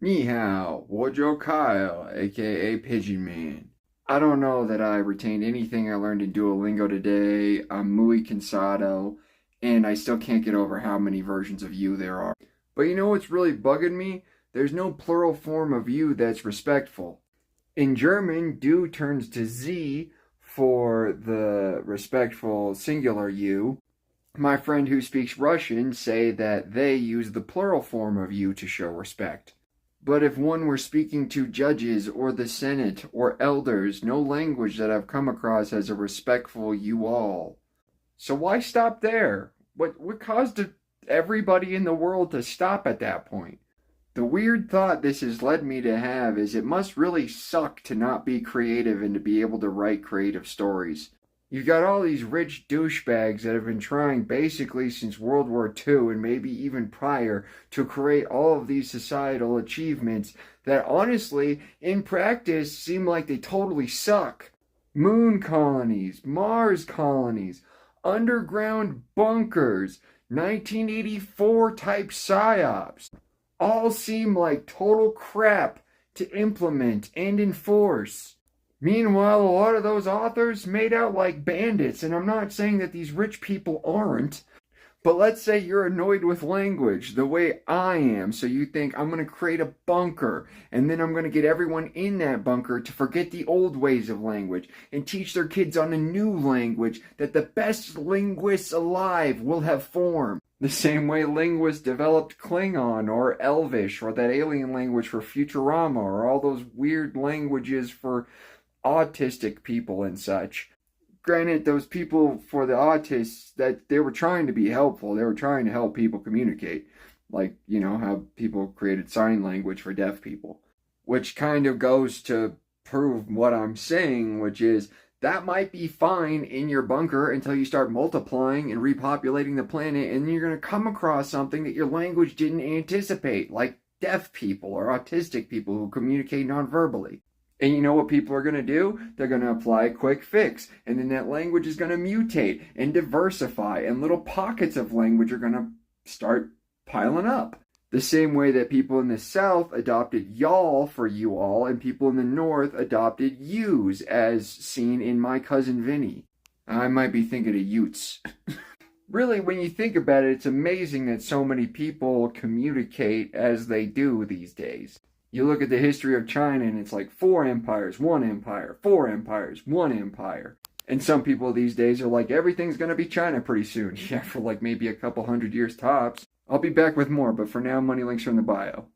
Ni hao, Wojo Kyle, aka Pidgin Man. I don't know that I retained anything I learned in Duolingo today. I'm muy cansado, and I still can't get over how many versions of you there are. But you know what's really bugging me? There's no plural form of you that's respectful. In German, du turns to sie for the respectful singular you. My friend who speaks Russian say that they use the plural form of you to show respect. But if one were speaking to judges or the Senate or elders, no language that I've come across has a respectful you all. So why stop there? What caused everybody in the world to stop at that point? The weird thought this has led me to have is it must really suck to not be creative and to be able to write creative stories. You've got all these rich douchebags that have been trying basically since World War II and maybe even prior to create all of these societal achievements that honestly, in practice, seem like they totally suck. Moon colonies, Mars colonies, underground bunkers, 1984 type psyops all seem like total crap to implement and enforce. Meanwhile, a lot of those authors made out like bandits, and I'm not saying that these rich people aren't, but let's say you're annoyed with language the way I am, so you think I'm going to create a bunker, and then I'm going to get everyone in that bunker to forget the old ways of language and teach their kids on a new language that the best linguists alive will have formed. The same way linguists developed Klingon or Elvish or that alien language for Futurama or all those weird languages for autistic people and such. Granted, those people for the autists, that they were trying to be helpful. They were trying to help people communicate. Like, you know, how people created sign language for deaf people. Which kind of goes to prove what I'm saying, which is that might be fine in your bunker until you start multiplying and repopulating the planet, and you're going to come across something that your language didn't anticipate, like deaf people or autistic people who communicate non-verbally. And you know what people are going to do? They're going to apply a quick fix, and then that language is going to mutate and diversify, and little pockets of language are going to start piling up. The same way that people in the South adopted y'all for you all, and people in the North adopted yous, as seen in My Cousin Vinny. I might be thinking of Utes. Really, when you think about it, it's amazing that so many people communicate as they do these days. You look at the history of China and it's like 4 empires, 1 empire, 4 empires, 1 empire. And some people these days are like, everything's going to be China pretty soon. Yeah, for like maybe a couple hundred years tops. I'll be back with more, but for now, money links are in the bio.